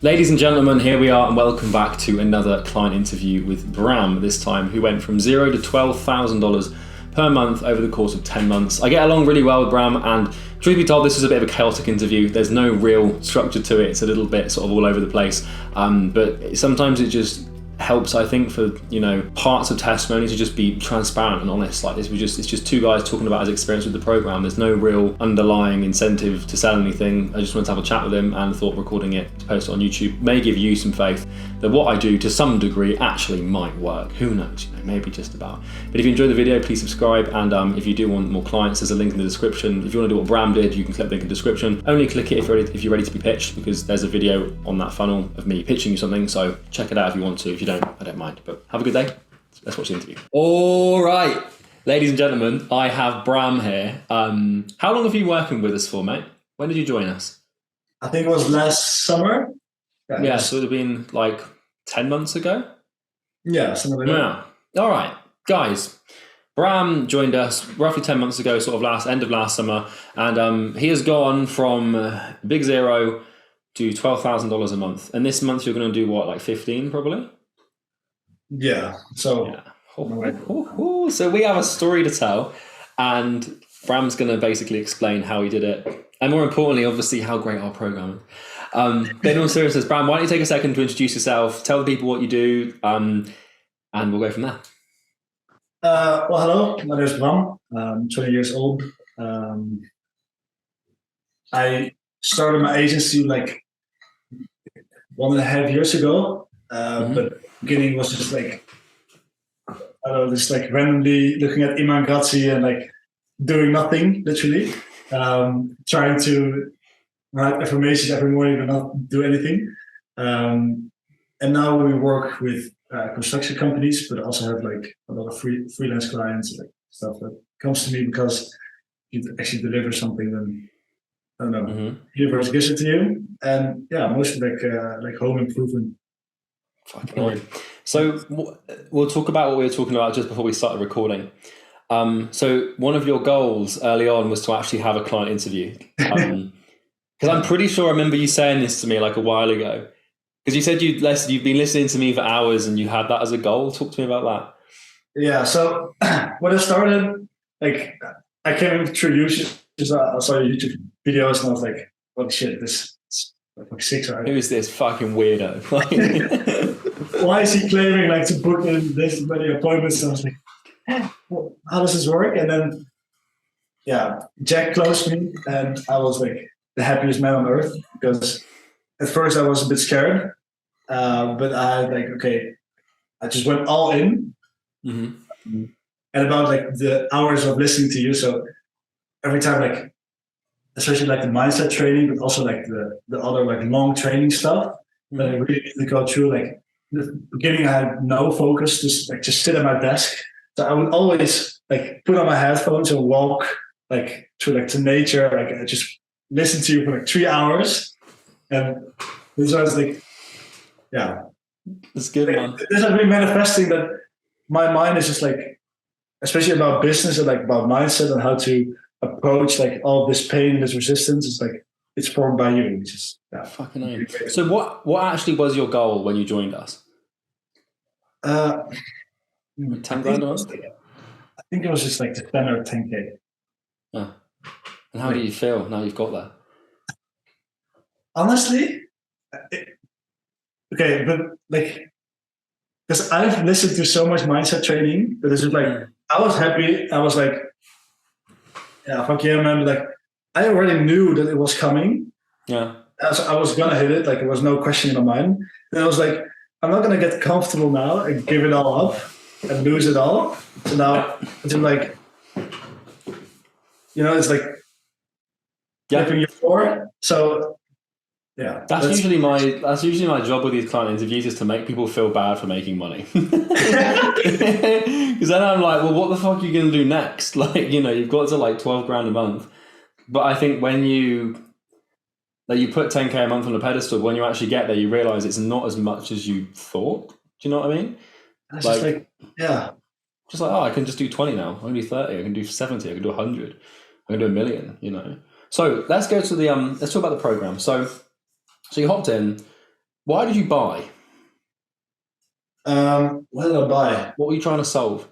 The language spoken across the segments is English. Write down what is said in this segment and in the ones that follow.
Ladies and gentlemen, here we are and welcome back to another client interview with Bram, this time, who went from $0 to $12,000 per month over the course of 10 months. I get along really well with Bram, and truth be told, this is a bit of a chaotic interview. There's no real structure to it. It's a little bit sort of all over the place, but sometimes it just helps, I think, for parts of testimony to just be transparent and honest. Like this, it's just two guys talking about his experience with the program. There's no real underlying incentive to sell anything. I just wanted to have a chat with him and thought recording it to post it on YouTube may give you some faith that what I do to some degree actually might work. Who knows? Maybe just about. But if you enjoyed the video, please subscribe, and if you do want more clients, there's a link in the description. If you want to do what Bram did, you can click the link in the description. Only click it if you're ready to be pitched, because there's a video on that funnel of me pitching you something. So check it out if you want to. If you don't, I don't mind. But have a good day. Let's watch the interview. All right, ladies and gentlemen, I have Bram here. How long have you been working with us for, mate? When did you join us? I think it was last summer. Yeah, so it would have been like 10 months ago? Yeah, something like that. Yeah. All right, guys. Bram joined us roughly 10 months ago, sort of end of last summer, and he has gone from big zero to $12,000 a month. And this month you're going to do what, like 15 probably? Yeah. So. Yeah. So we have a story to tell, and Bram's going to basically explain how he did it, and more importantly, obviously, how great our program is. But in all seriousness, Bram, why don't you take a second to introduce yourself, tell the people what you do, and we'll go from there. Well, hello, my name is Bram. I'm 20 years old. I started my agency like 1.5 years ago, but the beginning was just like, I don't know, just like randomly looking at Imangazzi and like doing nothing, literally, trying to write affirmations every morning but not do anything. And now we work with construction companies, but also have like a lot of freelance clients, like stuff that comes to me because you actually deliver something, then I don't know, universe gives it to you. And yeah, mostly like home improvement. Fucking right. So we'll talk about what we were talking about just before we started recording. So one of your goals early on was to actually have a client interview. Because I'm pretty sure I remember you saying this to me like a while ago. Because you said you've been listening to me for hours and you had that as a goal. Talk to me about that. Yeah, so when I started, like I came through YouTube, I saw YouTube videos and I was like, holy shit, this is like 6 hours. Who is this fucking weirdo? Why is he claiming like to book in this many appointments? And I was like, how does this work? And then, yeah, Jack closed me and I was like the happiest man on earth, because at first I was a bit scared, but I like, okay, I just went all in. And about like the hours of listening to you. So every time, like, especially like the mindset training, but also like the other like long training stuff that I really need to go through. Like in the beginning, I had no focus, just sit at my desk. So I would always like put on my headphones and walk like to nature. Like I just listen to you for like 3 hours, and this was like, yeah, it's good, man. This has been manifesting that my mind is just like, especially about business and like about mindset and how to approach like all this pain and this resistance. It's like it's formed by you, which is fucking really. So what actually was your goal when you joined us? 10 grand a month? I think it was just like the standard 10K. Oh. And how do you feel now you've got that? Honestly, okay, but like, because I've listened to so much mindset training, but it's just like, I was happy. I was like, yeah, fuck yeah, man. Like, I already knew that it was coming. Yeah. So I was going to hit it. Like, there was no question in my mind. And I was like, I'm not going to get comfortable now and give it all up and lose it all. So now it's like, it's like flipping your floor. So yeah, that's usually my job with these client interviews, is to make people feel bad for making money. Because then I'm like, well, what the fuck are you going to do next? Like, you've got to like 12 grand a month. But I think when you put 10K a month on a pedestal, when you actually get there, you realize it's not as much as you thought. Do you know what I mean? It's just like, yeah. Just like, oh, I can just do 20 now. I can do 30. I can do 70. I can do 100. I can do 1 million, So let's go to let's talk about the program. So you hopped in. Why did you buy? What did I buy? What were you trying to solve?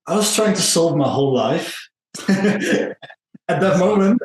I was trying to solve my whole life at that moment,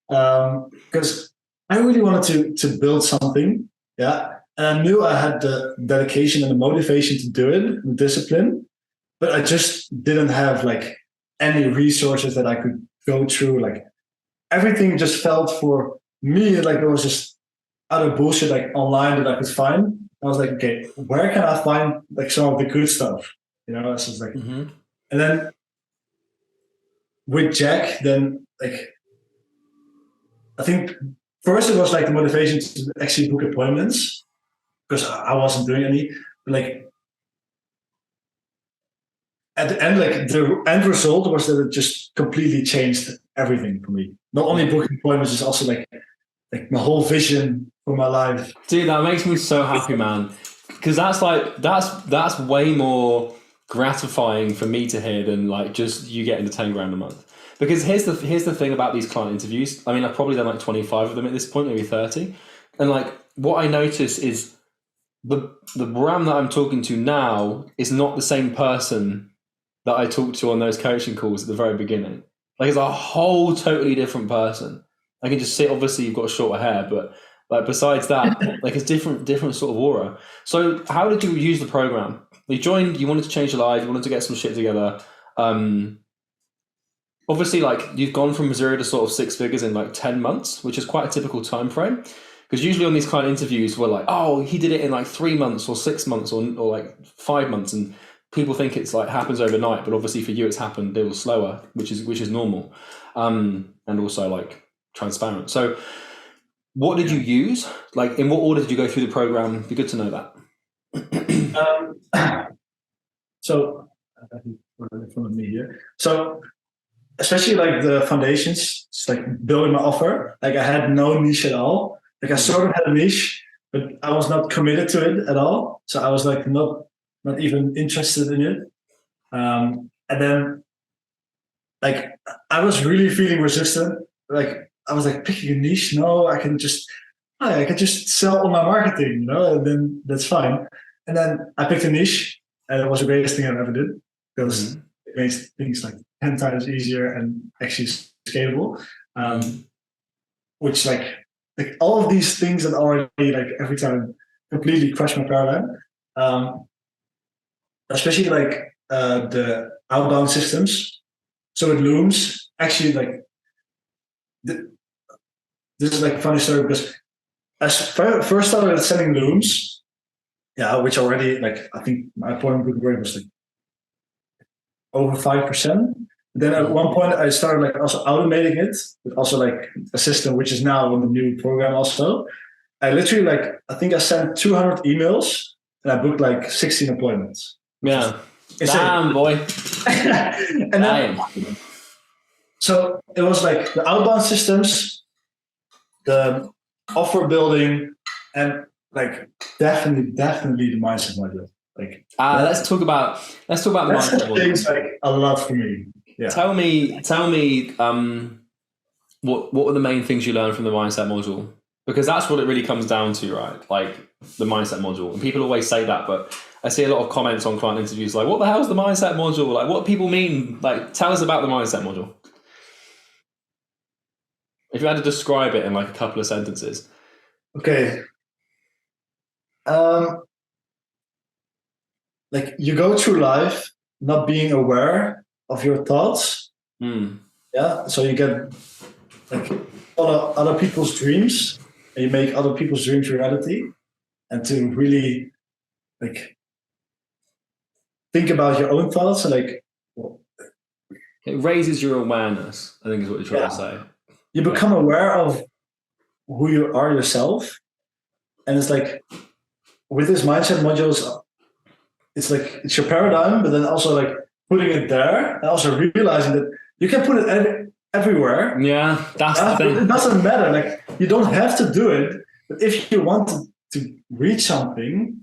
because I really wanted to build something, yeah. And I knew I had the dedication and the motivation to do it, the discipline, but I just didn't have like any resources that I could go through. Like everything just felt for me like there was just other bullshit like online that I could find. I was like, okay, where can I find like some of the good stuff? You know, it's just like, and then with Jack, then like, I think first it was like the motivation to actually book appointments because I wasn't doing any. But like at the end, like the end result was that it just completely changed everything for me. Not only booking appointments, it's also like my whole vision for my life. Dude, that makes me so happy, man. Because that's way more gratifying for me to hear than like just you getting the 10 grand a month. Because here's the thing about these client interviews. I mean, I've probably done like 25 of them at this point, maybe 30. And like what I notice is the Bram that I'm talking to now is not the same person that I talked to on those coaching calls at the very beginning. Like it's a whole totally different person. I can just see, obviously you've got shorter hair, but like besides that, like it's different sort of aura. So how did you use the program? You joined, you wanted to change your life, you wanted to get some shit together. Obviously, like you've gone from 0 to sort of 6 figures in like 10 months, which is quite a typical time frame. Because usually on these client interviews, we're like, oh, he did it in like 3 months or 6 months or like 5 months. And people think it's like happens overnight, but obviously for you, it's happened a little slower, which is normal. And also like transparent. So what did you use? Like in what order did you go through the program? It'd be good to know that. So I think in front of me here. So especially like the foundations, it's like building my offer. Like I had no niche at all. Like I sort of had a niche, but I was not committed to it at all. So I was like not even interested in it. And then like I was really feeling resistant. Like I was like picking a niche. No, I can just sell online marketing, you know, and then that's fine. And then I picked a niche, and it was the greatest thing I ever did because it makes things like 10 times easier and actually scalable. Which like all of these things that already like every time completely crush my paradigm. Especially like the outbound systems. So with Looms, actually like this is like a funny story because I first started selling Looms, which already like I think my appointment rate was like over 5%. Then at one point I started like also automating it with also like a system which is now in the new program also. I literally like I think I sent 200 emails and I booked like 16 appointments. Yeah. Damn, boy. And then, so it was like the outbound systems, the offer building, and like definitely the mindset module. Like let's talk about the mindset module. Things like a lot for me. Yeah. Tell me what were the main things you learned from the mindset module? Because that's what it really comes down to, right? Like the mindset module. And people always say that, but I see a lot of comments on client interviews like, what the hell is the mindset module? Like what people mean? Like tell us about the mindset module. If you had to describe it in like a couple of sentences. Okay. Like you go through life not being aware of your thoughts. Yeah. So you get like other people's dreams and you make other people's dreams reality, and to really like think about your own thoughts and like it raises your awareness, I think is what you're trying to say. You become aware of who you are yourself. And it's like with this mindset modules, it's like it's your paradigm, but then also like putting it there and also realizing that you can put it everywhere. Yeah, that's the thing. It doesn't matter. Like you don't have to do it, but if you want to reach something,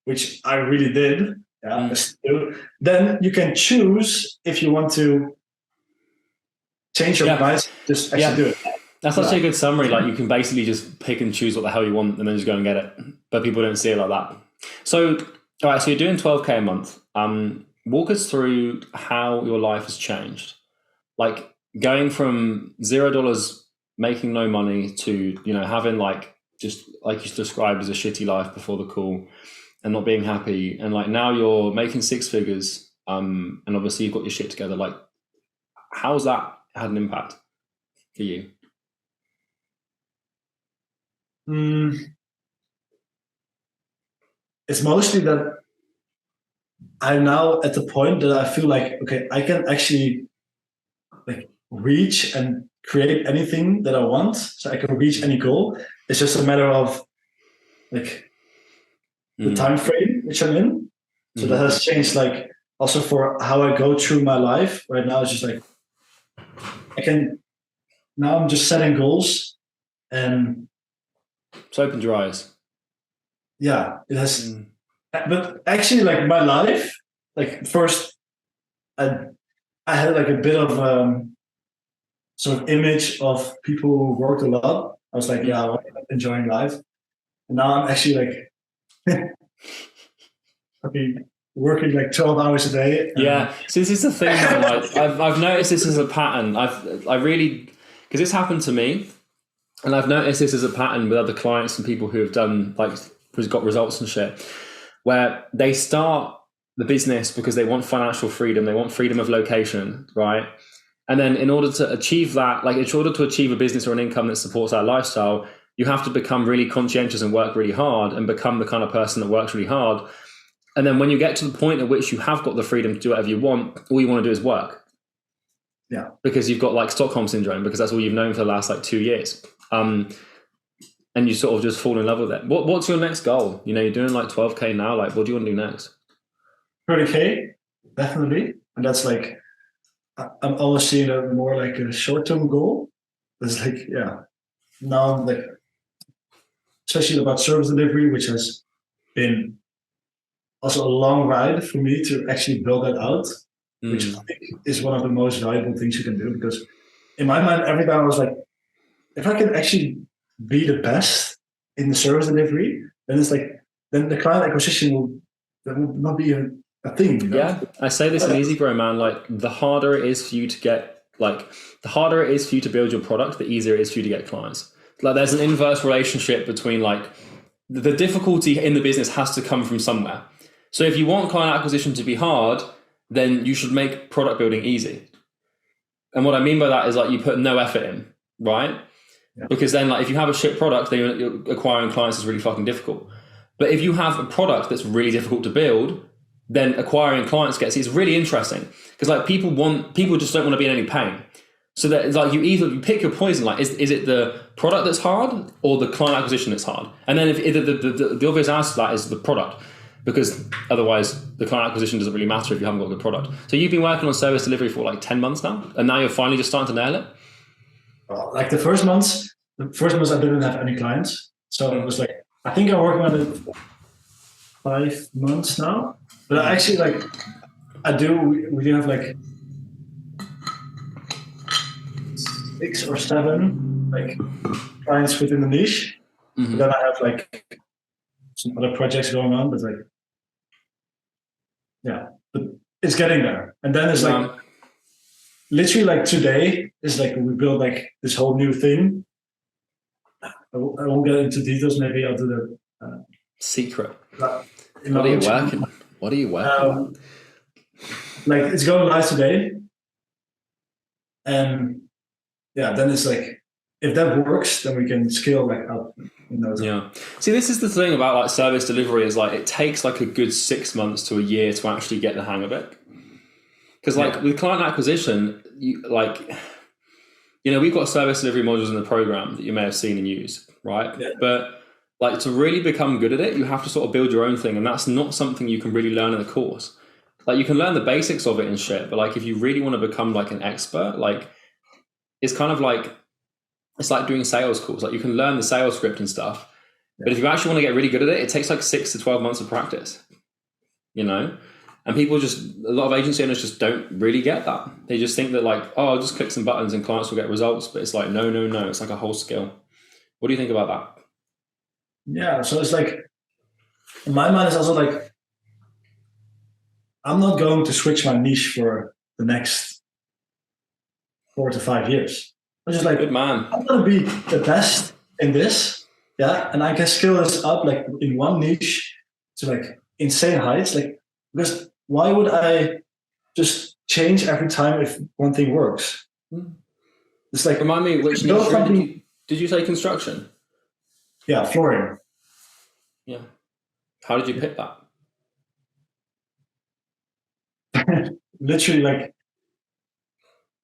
which I really did, then you can choose if you want to change your mindset. Just actually do it. That's such a good summary. Like you can basically just pick and choose what the hell you want and then just go and get it. But people don't see it like that. So, all right, so you're doing 12K a month. Walk us through how your life has changed. Like going from $0 making no money to, having like, just like you described as a shitty life before the call and not being happy. And like now you're making 6 figures. And obviously you've got your shit together. Like how's that had an impact for you? It's mostly that I'm now at the point that I feel like, okay, I can actually like reach and create anything that I want. So I can reach any goal. It's just a matter of like the time frame which I'm in. So that has changed, like also for how I go through my life right now. It's just like now I'm just setting goals and it's opened your eyes. Yeah, it has. But actually, like my life, like first, I had like a bit of sort of image of people who worked a lot. I was like, yeah, I'm enjoying life. And now I'm actually like, working like 12 hours a day. Yeah. So this is the thing, man. Like, I've noticed this as a pattern. Because this happened to me, and I've noticed this as a pattern with other clients and people who have done like who's got results and shit, where they start the business because they want financial freedom, they want freedom of location, right? And then in order to achieve that, like in order to achieve a business or an income that supports that lifestyle, you have to become really conscientious and work really hard and become the kind of person that works really hard. And then when you get to the point at which you have got the freedom to do whatever you want, all you want to do is work. Yeah. Because you've got like Stockholm syndrome, because that's all you've known for the last like 2 years. And you sort of just fall in love with it. What's your next goal? You're doing like 12K now. Like, what do you want to do next? 30K, definitely. And that's like, I'm always seeing it more like a short-term goal. It's like, yeah. Now, like, especially about service delivery, which has been also a long ride for me to actually build that out, which I think is one of the most valuable things you can do. Because in my mind, every time I was like, if I can actually be the best in the service delivery, then it's like, then the client acquisition will not be a thing. Yeah, I say this in EasyGrow, man. Like the harder it is for you to get, like the harder it is for you to build your product, the easier it is for you to get clients. Like there's an inverse relationship between like the difficulty in the business has to come from somewhere. So if you want client acquisition to be hard, then you should make product building easy. And what I mean by that is like you put no effort in, right? Yeah. Because then like if you have a shit product, then you're acquiring clients is really fucking difficult. But if you have a product that's really difficult to build, then acquiring clients it's really interesting. Because like people just don't want to be in any pain. So that it's like you pick your poison. Like is it the product that's hard or the client acquisition that's hard? And then if the obvious answer to that is the product. Because otherwise the client acquisition doesn't really matter if you haven't got a good product. So you've been working on service delivery for like 10 months now, and now you're finally just starting to nail it? Like the first months I didn't have any clients. So it was like, I think I'm working on it for 5 months now. But I actually like, we do have like 6 or 7 like clients within the niche. Mm-hmm. Then I have like some other projects going on, but like, yeah, but it's getting there. And then it's like, literally like today is like, we build like this whole new thing. I won't get into details. Maybe I'll do the secret. What are you working on? Like it's going live today. And yeah, then it's like, if that works, then we can scale like up. Yeah. See, this is the thing about like service delivery is like it takes like a good 6 months to a year to actually get the hang of it. Because like with client acquisition, we've got service delivery modules in the program that you may have seen and used, right? Yeah. But like to really become good at it, you have to sort of build your own thing, and that's not something you can really learn in the course. Like you can learn the basics of it and shit, but like if you really want to become like an expert, like it's kind of like it's like doing sales calls. Like you can learn the sales script and stuff, but if you actually want to get really good at it, it takes like 6 to 12 months of practice, And And people a lot of agency owners just don't really get that. They just think that like, oh, I'll just click some buttons and clients will get results. But it's like, no. It's like a whole skill. What do you think about that? Yeah. So it's like, in my mind, it's also like, I'm not going to switch my niche for the next 4 to 5 years. I'm just like, good man. I'm going to be the best in this. Yeah. And I can scale this up like in one niche to like insane heights. Like, because why would I just change every time if one thing works? It's like, remind me, which niche did you say construction? Yeah, flooring. Yeah. How did you pick that? Literally, like,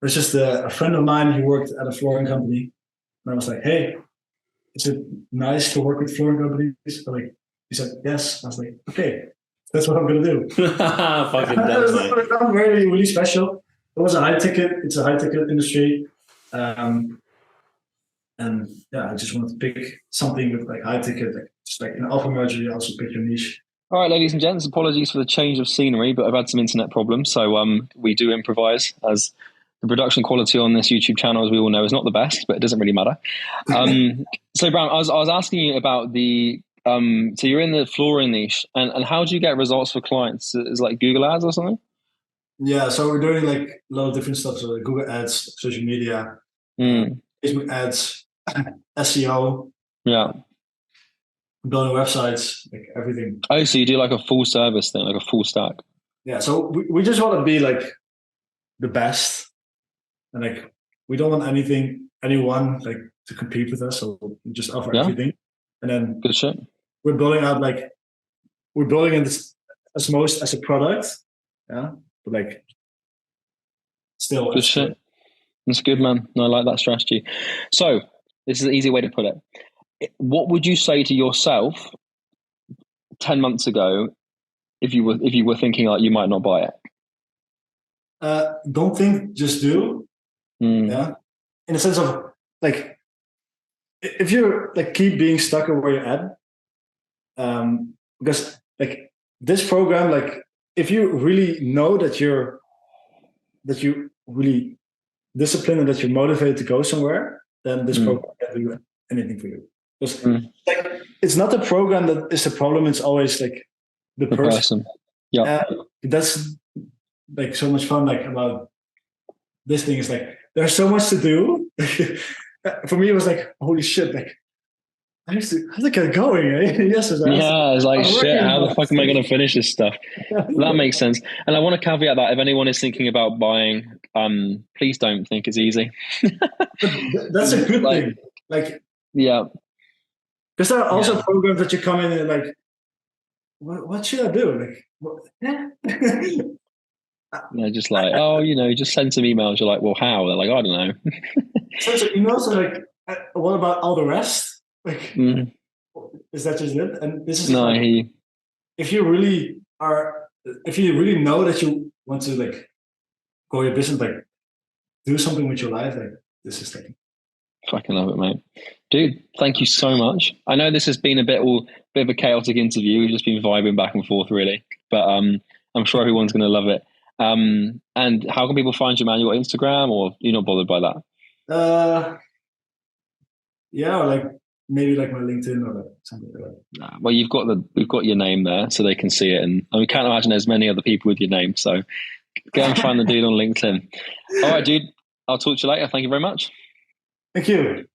there's just a friend of mine who worked at a flooring company. And I was like, hey, is it nice to work with flooring companies? But like, he said, yes. I was like, okay, that's what I'm going to do. Fucking dense, mate. Really, really special. It was a high ticket. It's a high ticket industry. And yeah, I just wanted to pick something with like high ticket, like, just like in alpha merger, you also pick your niche. All right, ladies and gents, apologies for the change of scenery, but I've had some internet problems, so we do improvise, as the production quality on this YouTube channel, as we all know, is not the best, but it doesn't really matter. So, Bram, I was asking you about the so you're in the flooring niche, and how do you get results for clients? Is it like Google Ads or something? Yeah, so we're doing like a lot of different stuff. So like Google Ads, social media, Facebook ads, SEO. Yeah. Building websites, like everything. Oh, so you do like a full service thing, like a full stack. Yeah, so we just want to be like the best. And like, we don't want anyone like to compete with us. So we just offer everything. And then good shit. We're building it as a product. Yeah. But like, still. Good shit. That's good, man. No, I like that strategy. So this is an easy way to put it. What would you say to yourself 10 months ago if you were thinking like you might not buy it? Don't think, just do. Yeah. In the sense of like, if you're like keep being stuck where you're at, because like this program, like if you really know that you really disciplined and that you're motivated to go somewhere, then this program can do anything for you. Like, it's not the program that is the problem. It's always like the person. Yeah, that's like so much fun. Like about this thing is like there's so much to do. For me, it was like holy shit! Like I have to get going. Yes, it's like shit. How the fuck am I going to finish this stuff? That makes sense. And I want to caveat that if anyone is thinking about buying, please don't think it's easy. That's a good thing. Like because there are also programs that you come in and like, what should I do? Like, just like, oh, just send some emails. You're like, well, how? They're like, I don't know. Send some emails. And like, what about all the rest? Like, is that just it? And this is if you really know that you want to like grow your business, like do something with your life, like this is like. Fucking love it, mate. Dude, thank you so much. I know this has been a bit of a chaotic interview. We've just been vibing back and forth, really. But I'm sure everyone's going to love it. And how can people find you, man? You got Instagram, or you're not bothered by that? Yeah, or like maybe like my LinkedIn or like something like that. Well, we've got your name there, so they can see it, and we can't imagine there's many other people with your name. So go and find the dude on LinkedIn. All right, dude. I'll talk to you later. Thank you very much. Thank you.